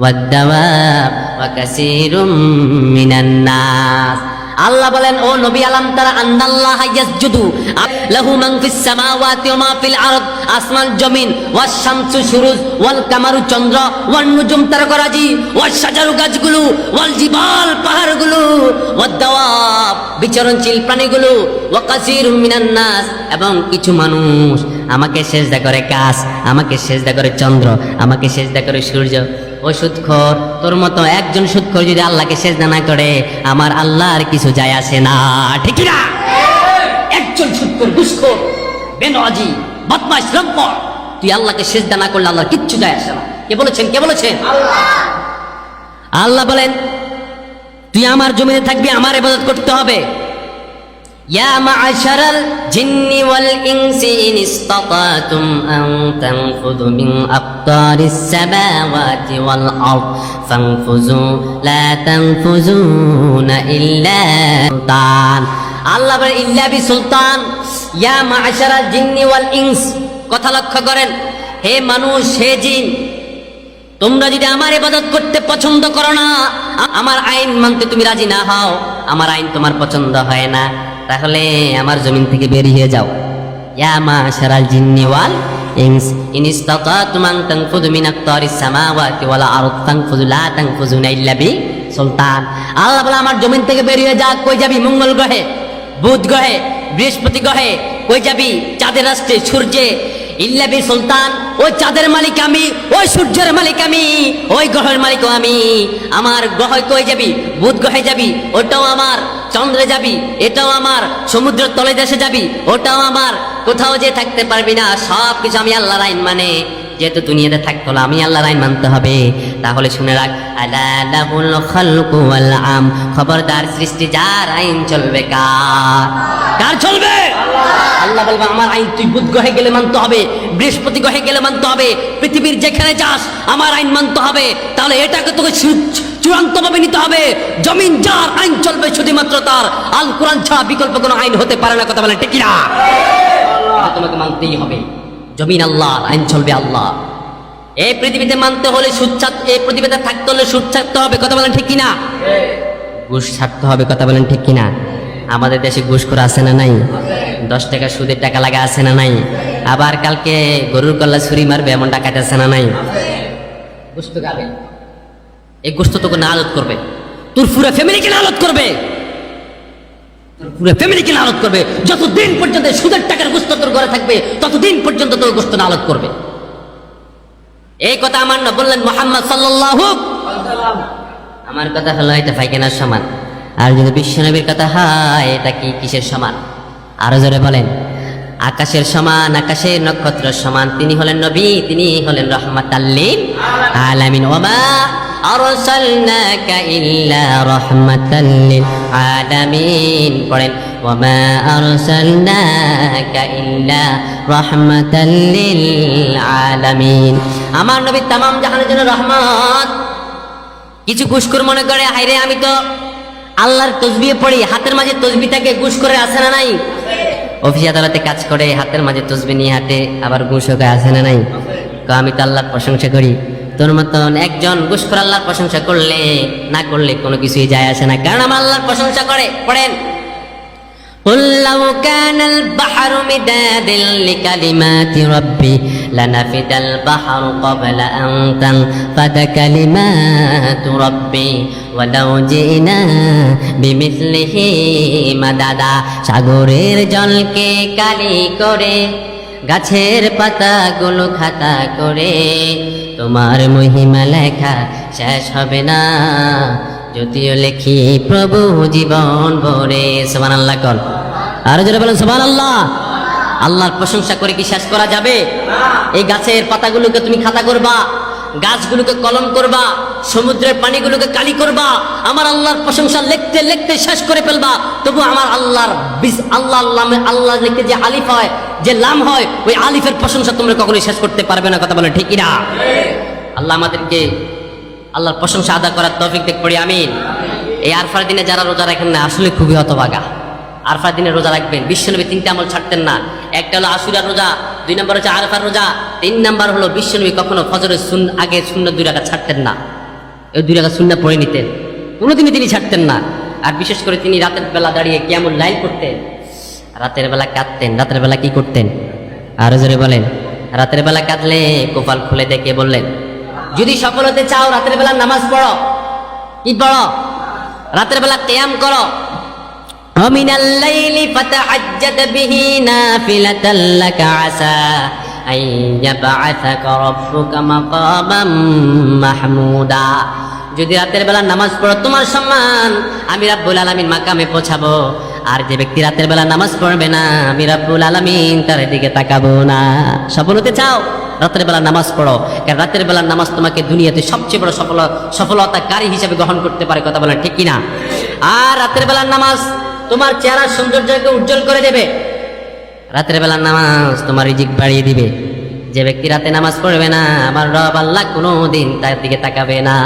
ওয়াদ-দাওয়াব ওয়া কাসীরুম মিনান নাস। আল্লাহ বলেন, ও নবী, আলাম তারা আন্নাল্লাহা ইয়াসজুদু লাহু মান ফিস সামাওয়াতি ওয়া মা ফিল আরদ, আসমান জমিন, ওয়াস শামসু সুরুজ, ওয়াল কামারু চন্দ্র, ওয়ান নুজুম তারকারাজি, ওয়াস শাজারু গাছগুলো, ওয়াল জিবাল পাহাড়গুলো, ওয়াদ দাওয়াব বিচরণশীল প্রাণীগুলো, ওয়া কাসীরুম মিনান নাস এবং কিছু মানুষ আমাকে সেজদা করে গাছ, আমাকে সেজদা করে চন্দ্র, আমাকে সেজদা করে সূর্য। ও সুদখোর, তোর মতো একজন সুদখোর যদি আল্লাহকে সেজদা না করে, আমার আল্লাহর কিছু যায় আসে না, ঠিক না? একজন সুদখোর, ঘুষখোর, বেনওয়াজি, বদমাশ, লম্পট, তুই আল্লাহকে সেজদা না করলে আল্লাহর কিচ্ছু যায় আসে না। কে বলেছেন? কে বলেছেন? আল্লাহ বলেন, তুই আমার জমিনে থাকবি, আমার ইবাদত করতে হবে। ইয়া মা'আশারাল জিন্নি ওয়াল ইনসি ইন ইসতাতাতুম আন তানফুযু মিন আকতারিস সামাওয়াতি ওয়াল আরদ ফানফুযু লা তানফুযুনা ইল্লা সুলতান। আল্লাহ বলেন, ইল্লা বিসুলতান। ইয়া মা'আশারাল জিন্নি ওয়াল ইনস, কথা লক্ষ্য করেন, হে মানুষ, হে জিন, তোমরা যদি আমার ইবাদত করতে পছন্দ করো না, আমার আইন মানতে তুমি রাজি না হও, আমার আইন তোমার পছন্দ হয় না, তাহলে আমার জমিন থেকে বেরিয়ে যাও। ইয়া মা'শারাল জিন্নি ওয়াল ইনস ইন ইসতাতাতুম আন তানফুযু মিন আকতারিস সামাওয়াতি ওয়াল আরদ ফানফুযু লা তানফুযুনা ইল্লা বিসুলতান। আল্লাহ বলে, আমার জমিন থেকে বেরিয়ে যা। কই যাবি? মঙ্গল গ্রহে, বুধ গ্রহে, বৃহস্পতি গ্রহে, কই যাবি? চাঁদের রাষ্ট্রে, সূর্যে। ইল্লা বিসুলতান, ওই চাঁদের মালিক আমি, ওই সূর্যের মালিক আমি, ওই গ্রহের মালিকও আমি। আমার গ্রহে কই যাবি? বুধ গ্রহে যাবি, ওটাও আমার। চন্দ্রে যাবি, এটাও আমার। সমুদ্রের তলে দেশে যাবি, ওটাও আমার। কোথাও যে থাকতে পারবি না, সব কিছু আমি আল্লাহর আইন মানে। যেহেতু দুনিয়াতে থাকতে হলে আমি আল্লাহর আইন মানতে হবে। তাহলে শুনে রাখ, আলা লাহুল খালকু ওয়াল আম, খবরদার, সৃষ্টি যার, আইন চলবে কার? কার চলবে? আল্লাহ বলবে, আমার আইন তুই বুধ গ্রহে গেলে মানতে হবে, বৃহস্পতি গ্রহে গেলে মানতে হবে, পৃথিবীর যেখানে যাস আমার আইন মানতে হবে। তাহলে এটাকে তোকে চূড়ান্ত ভাবে নিতে হবে। জমিন যার, আইন চলবে শুধুমাত্র তার। আল কোরআন ছাড়া বিকল্প কোনো আইন হতে পারে না, কথা বলে ঠিক না? তোমাকে মানতেই হবে, জমিন আল্লাহর, আইন চলবে আল্লাহ। এই পৃথিবীতে মানতে হলে সুদ ছাড়তে, এই পৃথিবীতে থাকতে হলে সুদ ছাড়তে হবে, কথা বলেন ঠিক কিনা? ঘুষ ছাড়তে হবে, কথা বলেন ঠিক কিনা? আমাদের দেশে ঘুষখোর আছে না নাই? 10 টাকা সুদের টাকা লাগা আছে না নাই? আবার কালকে গরুর কল্লা ছুরি মারবে এমন ডাকাত আছে না নাই? ঘুষ তো খাবে, এই ঘুষ তো তোকে নালত করবে, তোর পুরো ফ্যামিলিকে নালত করবে, তোর পুরো ফ্যামিলিকে নালত করবে। যতদিন পর্যন্ত সুদের টাকার ঘুষ তোর ঘরে থাকবে, ততদিন পর্যন্ত তোর ঘুষ তো নালত করবে। এই কথা আমার না বললেন মুহাম্মদ সাল্লাল্লাহু আলাইহি ওয়াসাল্লাম। আমার কথা হলো এটা পায়খানার সমান, আর যদি বিশ্বনবীর কথা হয়, এটা কি কিসের সমান? আরো জোরে বলেন। আকাশের সমান, আকাশের নক্ষত্রের সমান। তিনি হলেন নবী, তিনি হলেন রাহমাতাল লিল আলামিন। ওয়া মা আরসালনাকা ইল্লা রাহমাতাল লিল আলামিন। পড়েন, ওয়া মা আরসালনাকা ইল্লা রাহমাতাল লিল আলামিন। আমার নবী তামাম জাহানের জন্য রহমত। কিছু ঘুষখোর মনে করে, হায়রে আমি তো আল্লাহর তসবিহ পড়ি, হাতের মাঝে তসবি থাকে, ঘুষ করে আসে না নাই? অফিস আদালতে কাজ করে, হাতের মাঝে তসবি নিয়ে হাতে, আবার ঘুষ করে আসে না নাই? আমি তো আল্লাহর প্রশংসা করি। তোর মতন একজন ঘুষখোর আল্লাহর প্রশংসা করলে না করলে কোনো কিছুই যায় আসে না, কারণ আমার আল্লাহর প্রশংসা করে। পড়েন, قل لو كان البحر مدادا لكلمات ربي لنفد البحر قبل أن تنفد كلمات ربي ولو جئنا بمثله مددا। সাগরের জলকে কালি করে, গাছের পাতাগুলো খাতা করে, তোমার মহিমা লেখা শেষ হবে না, যদিও লেখি প্রভু জীবন ভরে। সুবহানাল্লাহ কর, আর জোরে বলেন সুবহানাল্লাহ। আল্লাহর প্রশংসা করে কি শেষ করা যাবে? এই গাছের পাতাগুলোকে তুমি খাতা করবা, গাছগুলোকে কলম করবা, সমুদ্রের পানিগুলোকে কালি করবা, আমার আল্লাহর প্রশংসা লিখতে লিখতে শেষ করে ফেলবা, তবু আমার আল্লাহর আল্লাহ লিখতে যে আলিফ হয়, যে লাম হয়, ওই আলিফের প্রশংসা তোমরা কখনোই শেষ করতে পারবে না, কথা বলে ঠিক না? আল্লাহ আমাদেরকে আল্লাহর প্রশংসা আদা করার তৌফিক দেখ পড়ি, আমিন। এই আরফার দিনে যারা রোজা রাখেন না, আসলে খুবই হতভাগা। আরফার দিনে রোজা রাখবেন। বিশ্বনবী 3টা আমল ছাড়তেন না। একটা হলো আশুরার রোজা, 2 নম্বর হচ্ছে আরফার রোজা, 3 নম্বর হলো বিশ্বনবী কখনো ফজরের আগে সুন্নাত 2 রাকাত ছাড়তেন না। এই 2 রাকাত সুন্নাহ পড়ে নিতেন, কোনোদিনই তিনি ছাড়তেন না। আর বিশেষ করে তিনি রাতের বেলা দাঁড়িয়ে কিয়ামুল লাইল করতেন, রাতের বেলা কাঁদতেন। রাতের বেলা কি করতেন? আরো জোরে বলেন। রাতের বেলা কাঁদলে কপাল খুলে দেখে বললেন, যদি সফল হতে চাও রাতের বেলা নামাজ পড়ো। কি পড়ো? রাতের বেলা কিয়াম করো। মিনাল লাইলি ফাতাহাজ্জাদ বিহি নাফিলাতাল লাকা আসা আন ইয়াবআসাকা রাব্বুকা মাকামান মাহমুদা। যদি রাতের বেলা নামাজ পড়ো তোমার সম্মান আমি রাব্বুল আলামিন মাকামে পৌঁছাবো। আর যে ব্যক্তি রাতের বেলা নামাজ পড়বে না আমি রাব্বুল আলামিন তার দিকে তাকাবো না। সফল হতে চাও রাতের বেলা নামাজ পড়ো, কারণ রাতের বেলা নামাজ তোমাকে দুনিয়াতে সবচেয়ে বড় সফলতাকারী হিসেবে গ্রহণ করতে পারে। কথা বলেন ঠিক কিনা? আর রাতের বেলার নামাজ তোমার চেহারার সৌন্দর্যকে উজ্জ্বল করে দেবে। রাতের বেলার নামাজ তোমার রিজিক বাড়িয়ে দিবে। যে ব্যক্তি রাতে নামাজ পড়বে না আমার রব আল্লাহ কোনোদিন তার দিকে তাকাবে না।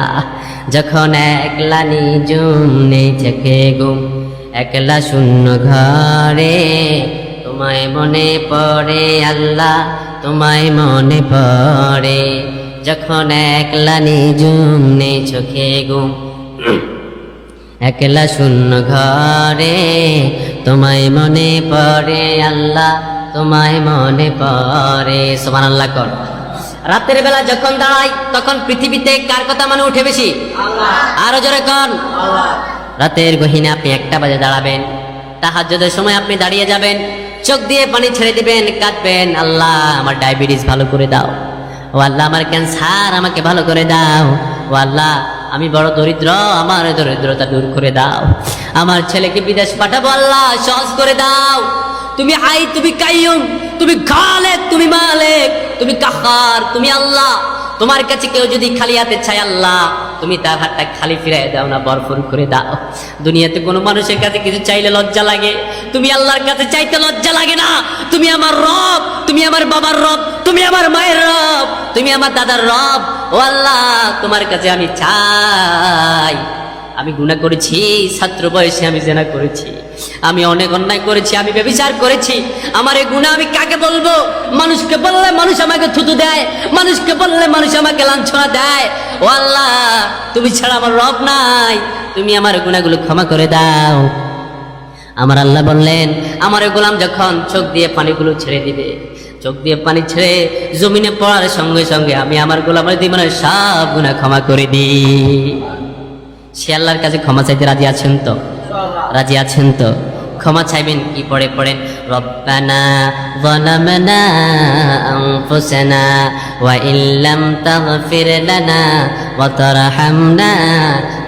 যখন একলা নিজুম নেই চোখে ঘুম, একলা শূন্য ঘরে তোমায় মনে পড়ে আল্লাহ, তোমায় মনে পড়ে। যখন একলা নিজুম নেই চোখে ঘুম, একলা শূন্য ঘরে তোমায় মনে পড়ে আল্লাহ, তোমায় মনে পড়ে। সুবহানাল্লাহ কর। রাতের বেলা যখন দাঁড়াই তখন পৃথিবীতে কার কথা মনে উঠে বেশি? আল্লাহ। আরো জোরে কর। আল্লাহ। রাতের গহীনে আপনি 1টা বাজে দাঁড়াবেন, তাহাজ্জুদের সময় আপনি দাঁড়িয়ে যাবেন, চোখ দিয়ে পানি ছেড়ে দিবেন, কাঁদবেন, আল্লাহ আমার ডায়াবেটিস ভালো করে দাও, ও আল্লাহ আমার ক্যান্সার আমাকে ভালো করে দাও, ও আল্লাহ আমি বড় দরিদ্র, আমার দরিদ্রতা দূর করে দাও, আমার ছেলেকে বিদেশ পাঠাবো আল্লাহ সহজ করে দাও। তুমি হাই, তুমি কাইয়ুম, তুমি খালেক, তুমি মালিক, তুমি কাহার, তুমি আল্লাহ। তোমার কাছে কেউ যদি খালি হাতে চায় আল্লাহ তুমি তার হাতটা খালি ফিরাই দাও না, ভরপুর করে দাও। দুনিয়াতে কোনো মানুষের কাছে কিছু চাইলে লজ্জা লাগে, তুমি আল্লাহর কাছে চাইতে লজ্জা লাগে না। তুমি আমার রব, তুমি আমার বাবার রব, তুমি আমার মায়ের রব, তুমি আমার দাদার রব। ও আল্লাহ তোমার কাছে আমি চাই। আমি গুনাহ করেছি, ছাত্র বয়সে আমি জেনা করেছি, আমি অনেক অন্যায় করেছি, আমি ব্যভিচার করেছি। আমার এই গুনাহ আমি কাকে বলবো? মানুষকে বললে মানুষ আমাকে থুতু দেয়, মানুষকে বললে মানুষ আমাকে লাঞ্ছনা দেয়। ও আল্লাহ তুমি ছাড়া আমার রব নাই, তুমি আমার গুনাহগুলো ক্ষমা করে দাও। আমার আল্লাহ বললেন আমার গোলাম যখন চোখ দিয়ে পানিগুলো ছেড়ে দিবে, চোখ দিয়ে পানি ছেড়ে জমিনে পড়ার সঙ্গে সঙ্গে আমি আমার গোলামের জীবনের সব গুনাহ ক্ষমা করে দিই। সে আল্লাহর কাছে ক্ষমা চাইতে রাজি আছেন তো? রাজি আছেন তো? ক্ষমা চাইবেন কি পড়ে? পড়েন রব্বানা যালামনা আনফুসানা ওয়া ইল্লাম তাগফির লানা ওয়া তারহামনা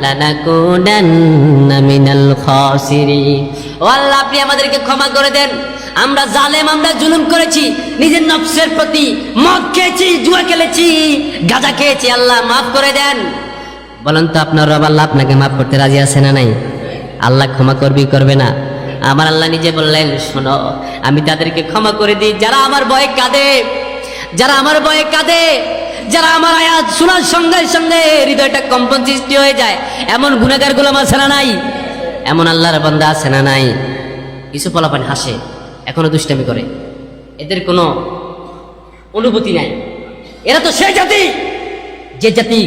লানাকুনান্না মিনাল খাসিরিন। ও আল্লাহ আপনি আমাদেরকে ক্ষমা করে দেন, আমরা জালেম, আমরা জুলুম করেছি নিজের নফসের প্রতি, মদ খেয়েছি, জুয়া খেলেছি, গাঁজা খেয়েছি, আল্লাহ মাফ করে দেন। বলেন তো আপনার রব আল্লাহ আপনাকে মাফ করতে রাজি আছে না নাই? আল্লাহ ক্ষমা করবি করবে না? আমার আল্লাহ নিজে বললেন শোনো আমি তাদেরকে ক্ষমা করে দিই যারা আমার ভয়ে কাঁদে, যারা আমার ভয়ে কাঁদে, যারা আমার আয়াত শোনার সঙ্গে সঙ্গে হৃদয়টা কম্পন সৃষ্টি হয়ে যায়। এমন গুনাহগার গোলাম আছে না নাই? এমন আল্লাহর বান্দা আছে না নাই? কিছু পোলাপান হাসে, এখনো দুষ্টামি করে, এদের কোনো অনুভূতি নাই। এরা তো সেই জাতি যে জাতি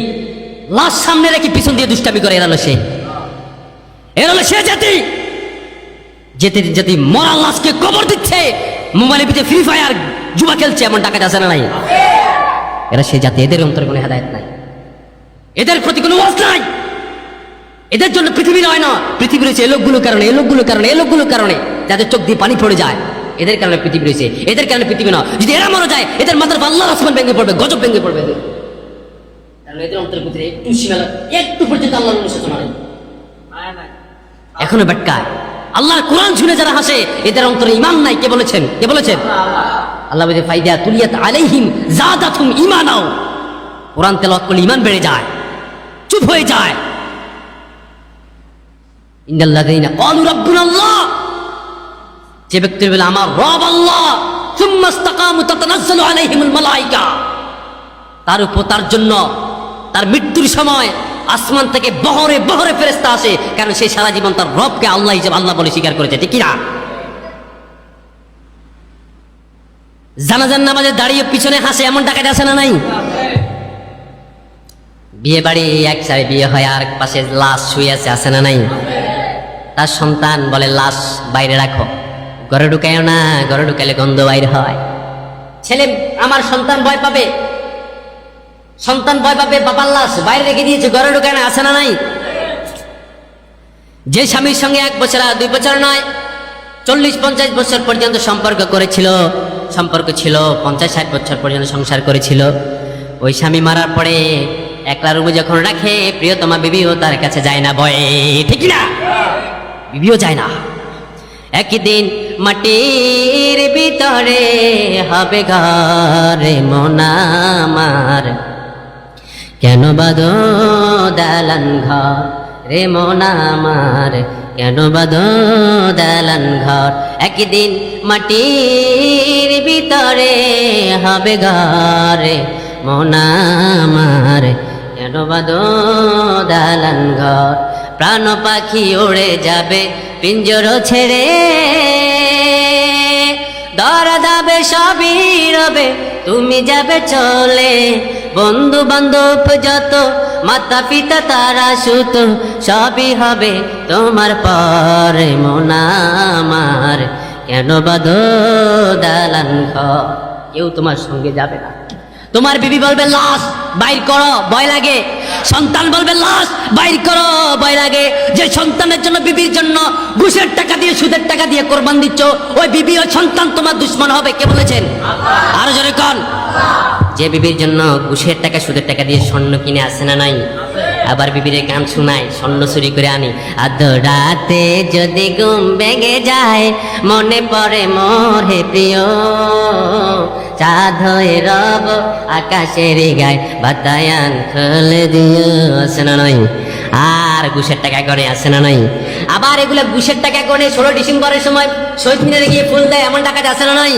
লাশ সামনে রেখে পিছন দিয়ে দুষ্টামি করে। এরা হলো সে জাতি যেতে মরা লাশকে কবর দিচ্ছে, মোবাইলের ভিতরে ফ্রি ফায়ার জুয়া খেলছে, এমন টাকা আছে না নাই? এরা সে জাতি, এদের অন্তরে কোনো হেদায়েত নাই, এদের প্রতি কোনো ওয়াজ নাই। এদের জন্য পৃথিবী নয় না, পৃথিবী রয়েছে এই লোকগুলোর কারণে, এই লোকগুলোর কারণে, এই লোকগুলোর কারণে, যাদের চোখ দিয়ে পানি পড়ে যায়, এদের কারণে পৃথিবী রয়েছে, এদের কারণে পৃথিবী নয়। যদি এরা মরে যায় এদের মাথার আল্লাহর আসমান ভেঙে পড়বে, গজব ভেঙে পড়বে। কারণ এদের অন্তরের ভিতরে একটু সীমানা, একটু পর্যন্ত আল্লাহর অনুশোচনা নেই, এখনো বেটকায়। আল্লাহর কোরআন শুনে যারা হাসে এদের অন্তরে ঈমান নাই। কে বলেছেন? কে বলেছেন? আল্লাহ বলে ফাইদা তুলিয়াত আলাইহিম যাদাতুম ঈমানাও। কোরআন তেলাওয়াত করলে ঈমান বেড়ে যায়, চুপ হয়ে যায়। ইন্নাল্লাযীনা ক্বালু রাব্বুনাল্লাহ, যে ব্যক্তি বলে আমার রব আল্লাহ, সুম্মা ইসতাকামু তাতানাজ্জালু আলাইহিমুল মালায়েকা, তার উপর তার জন্য তার মৃত্যুর সময় আসমান থেকে বহরে বহরে ফেরেশতা আসে, কারণ সে সারা জীবন তার রবকে আল্লাহ হিসেবে আল্লাহ বলে স্বীকার করেছে। ঠিক কিনা? জানাজার নামাজে দাঁড়িয়ে পিছনে হাসে, এমন ডাকাত আছে না নাই? বিয়ে বাড়ি এক সাইডে বিয়ে হয়, আর পাশে লাশ শুয়ে আছে না নাই? তার সন্তান বলে লাশ বাইরে রাখো, ঘরে ঢুকাইও না, ঘরে ঢুকাইলে গন্ধ বাইর হয়। ছেলে আমার সন্তান ভয় পাবে, সন্তান ভয় পাবে, বাবার লাশ বাইরে রেখে দিয়েছে, ঘরে ঢুকায় না, আছে না নাই? যে স্বামীর সঙ্গে 1 বছর আর 2 বছর নয়, 40-50 বছর পর্যন্ত সম্পর্ক করেছিল, সম্পর্ক ছিল, 50-60 বছর পর্যন্ত সংসার করেছিল, ওই স্বামী মারার পরে একলা রুমে যখন রাখে, প্রিয়তমা বিবিও তার কাছে যায় না ভয়ে, ঠিক না? বিবিও যায় না। একদিন মাটির ভিতরে হবে ঘরে মন আমার, কেন বাঁধো দালান ঘর রে মন আমার, কেন বাঁধো দালান ঘর। একদিন মাটির ভিতরে হবে ঘরে মন আমার, কেন বাঁধো দালান ঘর। প্রাণ পাখি উড়ে যাবে পিঞ্জর ছেড়ে, ধরা যাবে সবই রবে, তুমি যাবে চলে। বন্ধু বান্ধব যত, মাতা পিতা তারা সুত, সবই হবে তোমার পরে মন আমার, কেন বাঁধো দালান ঘর। কেউ তোমার সঙ্গে যাবে না। তোমার বিবি বলবে লাশ বাইর করো, ভয় লাগে। সন্তান বলবে লাশ বাইর করো, ভয় লাগে। যে সন্তানের জন্য, বিবির জন্য ঘুষের টাকা দিয়ে, সুদের টাকা দিয়ে কোরবান দিচ্ছ, ওই বিবি ও সন্তান তোমার দুশ্মন হবে। কে বলেছেন? আরো জোরে কোন? যে বিবির জন্য ঘুষের টাকা, সুদের টাকা দিয়ে স্বর্ণ কিনে আসে না নাই? আবার বিবিরে গান শোনায়, স্বর্ণ চুরি করে আনি। আধো রাতে যদি ঘুম ভেঙে যায়, মনে পড়ে মোর হে প্রিয়, চাঁদ হয়ে রব আকাশের গায়, বাতায়ান খুলে দিও, আছে না নাই? আর ঘুষের টাকা করে, আছে না নাই? আবার এগুলো ঘুষের টাকা করে 16 ডিসেম্বরের সময় শহীদ মিনারে গিয়ে ফুল দেয়, এমন টাকা আছে না নাই?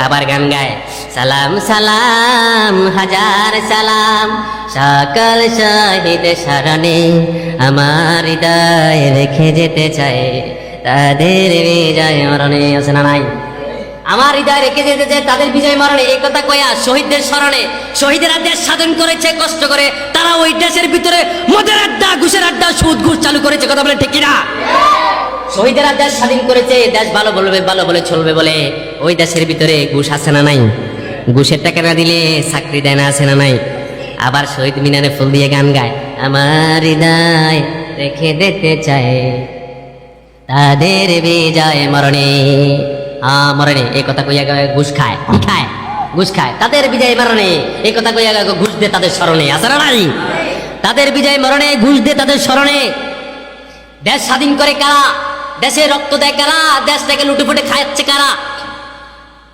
আবার গান গায়, সালাম সালাম হাজার সালাম, সকল শহীদ স্মরণে, আমার হৃদয় রেখে যেতে চায় তাদের বিজয় মরণে, আছে না নাই? আমার হৃদয় রেখে যেতে চায় তাদের বিজয় মরণে। এই কথা কয়া শহীদদের স্মরণে, শহীদেরা দেশ স্বাধীন করেছে কষ্ট করে, তারা ওই দেশের ভিতরে মদের আড্ডা, ঘুষের আড্ডা, সুদ ঘুষ চালু করেছে। কথা বলে ঠিক কিনা? শহীদেরা দেশ স্বাধীন করেছে, দেশ ভালো বলবে, ভালো বলে চলবে বলে, ওই দেশের ভিতরে ঘুষ আছে না নাই? ঘুষের টাকা না দিলে চাকরি দেয় না, আছে না নাই? আবার শহীদ মিনারে ফুল দিয়ে গান গায়, আমার হৃদয় রেখে যেতে চায় তাদের বিজয় মরণে, মরণে। এই কথা কইয়া ঘুষ খায়, কি খায়? ঘুষ খায়, তাদের বিজয় মরণে। এই কথা কইয়া ঘুষ দে তাদের স্মরণে, আছে না নাই? তাদের বিজয় মরণে ঘুষ দে তাদের স্মরণে। দেশ স্বাধীন করে কারা? দেশে রক্ত দেয় কারা? দেশ থেকে লুটেপুটে খাচ্ছে কারা?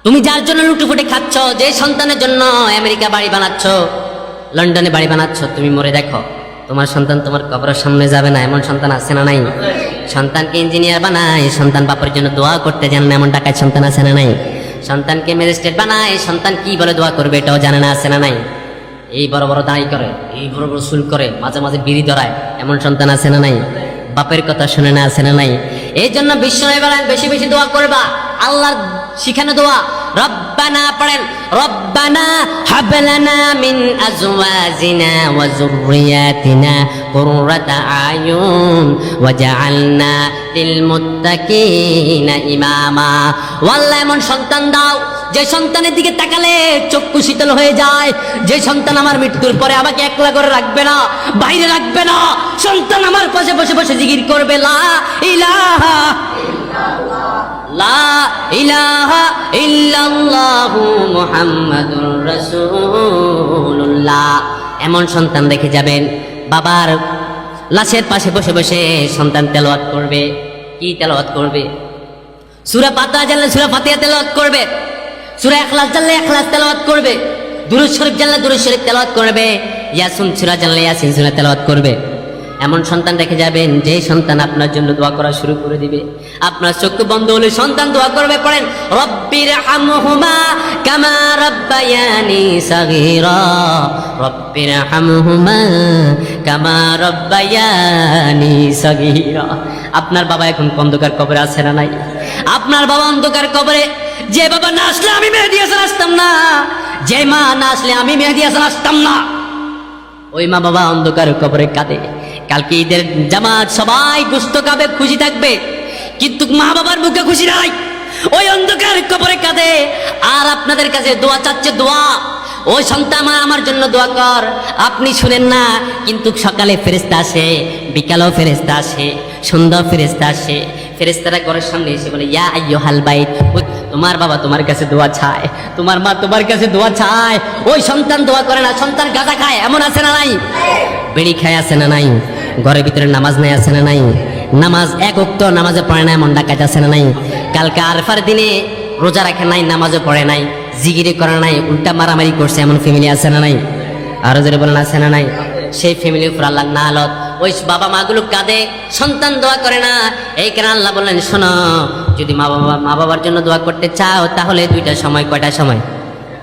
তুমি যার জন্য লুটেপুটে খাচ্ছ, যে সন্তানের জন্য আমেরিকা বাড়ি বানাচ্ছ, লন্ডনে বাড়ি বানাচ্ছ, তুমি মরে দেখো, তোমার সন্তান তোমার কবরের সামনে যাবে না, এমন সন্তান আছে না নাই? সন্তানকে ইঞ্জিনিয়ার বানায়, সন্তান বাপের জন্য দোয়া করতে জানে না, এমন টাকায় সন্তান আছে না নাই? সন্তানকে ম্যাজিস্ট্রেট বানায়, সন্তান কি বলে দোয়া করবে এটাও জানে না, আছে না নাই? এই বড় বড় দাঁড়ি করে, এই বড় বড় চুল করে, মাঝে মাঝে বিড়ি ধরায়, এমন সন্তান আছে না নাই? বাপের কথা শুনে না, আছে না নাই? এই জন্য বিশ্বনবী বলেন বেশি বেশি দোয়া করবা, আল্লাহর শিখানো দোয়া। রব্বানা পড়েন, রব্বানা হাব লানা মিন আজওয়াজিনা ওয়া যুররিয়াতিনা কুররাতা আয়ুন ওয়াজআলনা লিল মুত্তাকিনা ইমামা। আল্লাহ এমন সন্তান দাও যে সন্তানের দিকে তাকালে চক্ষু শীতল হয়ে যায়, যে সন্তান আমার মৃত্যুর পরে আমাকে একলা করে রাখবে না, বাইরে রাখবে না, সন্তান আমার পাশে বসে বসে জিকির করবে, লা ইলাহা লা ইলাহা ইল্লাল্লাহু মুহাম্মাদুর রাসূলুল্লাহ। এমন সন্তান রেখে যাবেন। বাবার লাশের পাশে বসে বসে সন্তান তেলাওয়াত করবে। কি তেলাওয়াত করবে? সূরা ফাতিহা জানলে সূরা ফাতিহা তেলাওয়াত করবে, সূরা ইখলাস জানলে ইখলাস তেলাওয়াত করবে, দুরূদ শরীফ জানলে দুরূদ শরীফ তেলাওয়াত করবে, ইয়াসিন সূরা জানলে ইয়াসিন সূরা তেলাওয়াত করবে। এমন সন্তান রেখে যাবেন যে সন্তান আপনার জন্য দোয়া করা শুরু করে দিবে। আপনার চক্ষু বন্ধ হলে সন্তান দোয়া করবে। পড়েন, রব্বির হামহুমা কামা রব্বায়ানি সাগীরা, রব্বির হামহুমা কামা রব্বায়ানি সাগীরা। আপনার বাবা এখন অন্ধকার কবরে আছে না নাই? আপনার বাবা অন্ধকার কবরে। যে বাবা না আসলে আমি মেহেদী হাসান আসতাম না, যে মা না আসলে আমি মেহেদী হাসান আসতাম না। ওই মা বাবা অন্ধকার কবরে কাঁদে। কালকে ঈদের জামাত সবাই গোশত খাবে, খুশি থাকবে, কিন্তু মা বাবার মুখে খুশি নাই। ওই অন্ধকার কবরে কাঁদে আর আপনাদের কাছে দোয়া চাচ্ছে, দোয়া, ওই সন্তান আমার জন্য দোয়া কর। আপনি শুনেন না, কিন্তু সকালে ফেরেশতা আসে, বিকালেও ফেরেশতা আসে, সন্ধ্যা ফেরেশতা আসে। ফেরেশতারা ঘরের সামনে এসে বলে, ইয়া আইয়ুহাল বাইত, তোমার বাবা তোমার কাছে দোয়া চায়, তোমার মা তোমার কাছে দোয়া চায়। ওই সন্তান দোয়া করে না, সন্তান গাঁজা খায়, এমন আছে না নাই? বিড়ি খায় আছে না নাই? ঘরের ভিতরে নামাজ নাই আছে না নাই? নামাজ এক ওয়াক্ত নামাজে পড়ে না, মন ডাকাইতে আছে না নাই? কালকে আরফার দিনে রোজা রাখে নাই, নামাজও পড়ে নাই, জিগিরি করে নাই, উল্টা মারামারি করছে, এমন ফ্যামিলি আছে না নাই? আরো জোরে বলেন আছে না নাই? সেই ফ্যামিলির উপর আল্লাহ নালত। ওই বাবা মাগুলো কাঁদে, সন্তান দোয়া করে না। এই কারণে আল্লাহ বললেন, শোনো, যদি মা বাবার জন্য দোয়া করতে চাও তাহলে দুইটা সময়। কয়টা সময়?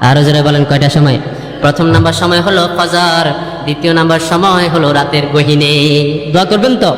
আরো জোরে বলেন কয়টা সময়? প্রথম নাম্বার সময় হলো ফজর, দ্বিতীয় নাম্বার সময় হলো রাতের গহীনে। দোয়া করবেন তো?